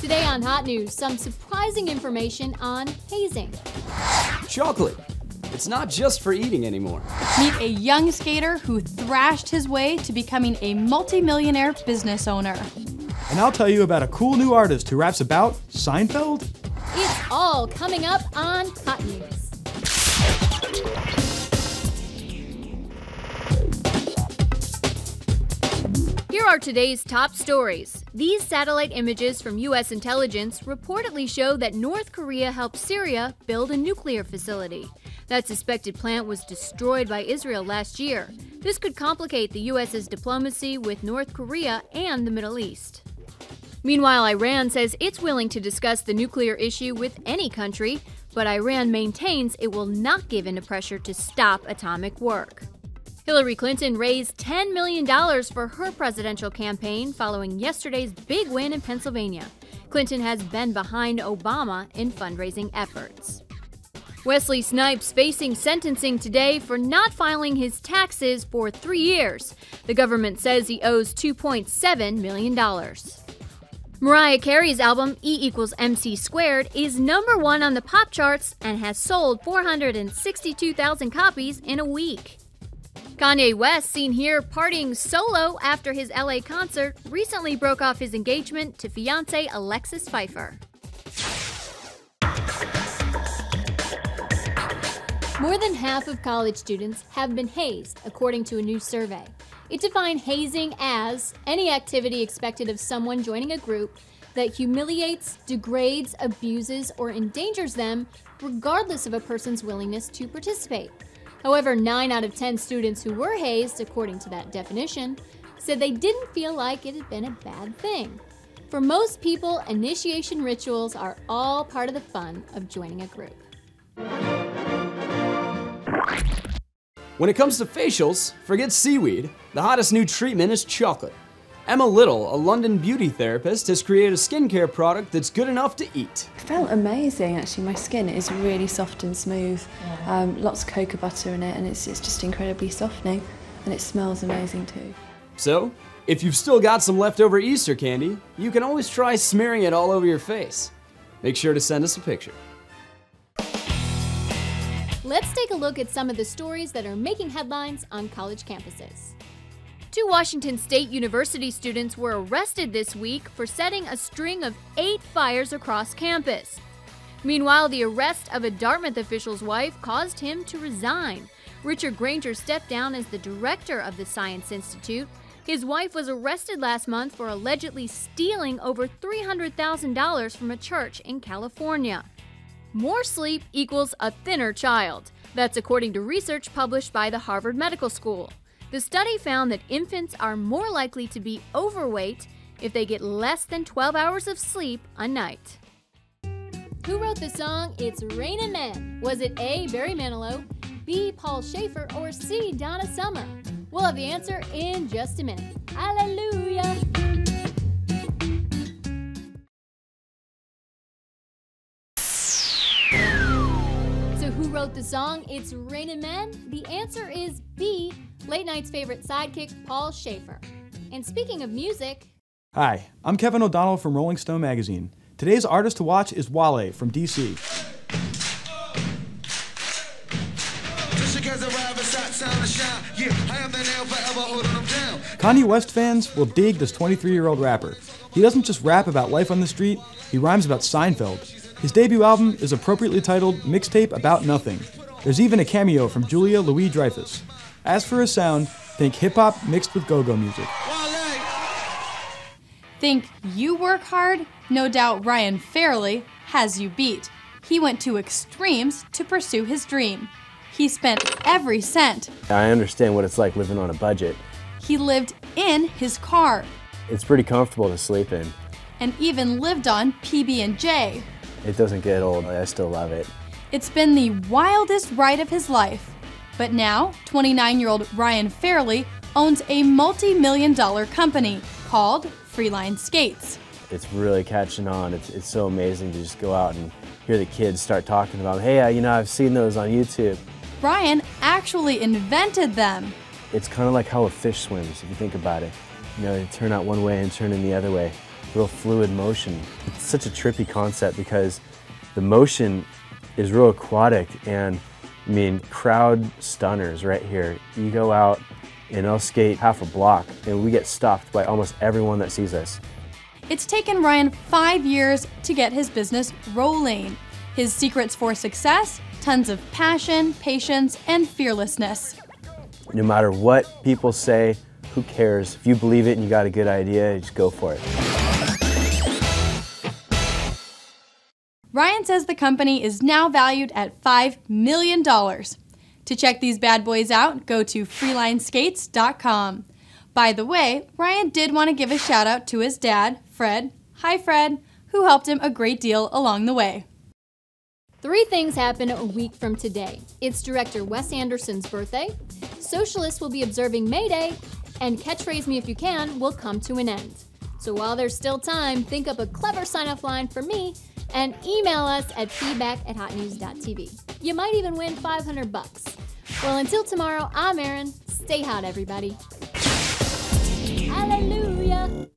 Today on Hot News, some surprising information on hazing. Chocolate. It's not just for eating anymore. Meet a young skater who thrashed his way to becoming a multi-millionaire business owner. And I'll tell you about a cool new artist who raps about Seinfeld. It's all coming up on Hot News. Here are today's top stories. These satellite images from U.S. intelligence reportedly show that North Korea helped Syria build a nuclear facility. That suspected plant was destroyed by Israel last year. This could complicate the U.S.'s diplomacy with North Korea and the Middle East. Meanwhile, Iran says it's willing to discuss the nuclear issue with any country, but Iran maintains it will not give in to pressure to stop atomic work. Hillary Clinton raised $10 million for her presidential campaign following yesterday's big win in Pennsylvania. Clinton has been behind Obama in fundraising efforts. Wesley Snipes facing sentencing today for not filing his taxes for 3 years. The government says he owes $2.7 million. Mariah Carey's album E=MC² is #1 on the pop charts and has sold 462,000 copies in a week. Kanye West, seen here partying solo after his LA concert, recently broke off his engagement to fiancée Alexis Pfeiffer. More than half of college students have been hazed, according to a new survey. It defined hazing as any activity expected of someone joining a group that humiliates, degrades, abuses, or endangers them, regardless of a person's willingness to participate. However, 9 out of 10 students who were hazed, according to that definition, said they didn't feel like it had been a bad thing. For most people, initiation rituals are all part of the fun of joining a group. When it comes to facials, forget seaweed. The hottest new treatment is chocolate. Emma Little, a London beauty therapist, has created a skincare product that's good enough to eat. It felt amazing, actually. My skin is really soft and smooth. Lots of cocoa butter in it, and it's just incredibly softening, and it smells amazing too. So, if you've still got some leftover Easter candy, you can always try smearing it all over your face. Make sure to send us a picture. Let's take a look at some of the stories that are making headlines on college campuses. 2 Washington State University students were arrested this week for setting a string of 8 fires across campus. Meanwhile, the arrest of a Dartmouth official's wife caused him to resign. Richard Granger stepped down as the director of the Science Institute. His wife was arrested last month for allegedly stealing over $300,000 from a church in California. More sleep equals a thinner child. That's according to research published by the Harvard Medical School. The study found that infants are more likely to be overweight if they get less than 12 hours of sleep a night. Who wrote the song It's Raining Men? Was it A. Barry Manilow, B. Paul Schaefer, or C. Donna Summer? We'll have the answer in just a minute. Hallelujah! Who wrote the song It's Raining Men? The answer is B, late night's favorite sidekick, Paul Schaefer. And speaking of music... Hi, I'm Kevin O'Donnell from Rolling Stone magazine. Today's artist to watch is Wale from DC. Kanye West fans will dig this 23-year-old rapper. He doesn't just rap about life on the street, he rhymes about Seinfeld. His debut album is appropriately titled Mixtape About Nothing. There's even a cameo from Julia Louis-Dreyfus. As for his sound, think hip-hop mixed with go-go music. Think you work hard? No doubt Ryan Farrelly has you beat. He went to extremes to pursue his dream. He spent every cent. I understand what it's like living on a budget. He lived in his car. It's pretty comfortable to sleep in. And even lived on PB&J. It doesn't get old. I still love it. It's been the wildest ride of his life. But now, 29-year-old Ryan Farrelly owns a multi-million-dollar company called Freeline Skates. It's really catching on. It's so amazing to just go out and hear the kids start talking about, hey, I've seen those on YouTube. Ryan actually invented them. It's kind of like how a fish swims, if you think about it. They turn out one way and turn in the other way. real fluid motion. It's such a trippy concept because the motion is real aquatic, and I mean, crowd stunners right here. You go out and I'll skate half a block and we get stopped by almost everyone that sees us. It's taken Ryan 5 years to get his business rolling. His secrets for success: tons of passion, patience, and fearlessness. No matter what people say, who cares? If you believe it and you got a good idea, just go for it. Ryan says the company is now valued at $5 million. To check these bad boys out, go to freelineskates.com. By the way, Ryan did want to give a shout out to his dad, Fred, hi Fred, who helped him a great deal along the way. 3 things happen a week from today. It's director Wes Anderson's birthday, socialists will be observing May Day, and Catchphrase Me If You Can will come to an end. So while there's still time, think up a clever sign-off line for me and email us at feedback@hotnews.tv. You might even win $500. Well, until tomorrow, I'm Erin. Stay hot, everybody. Hallelujah.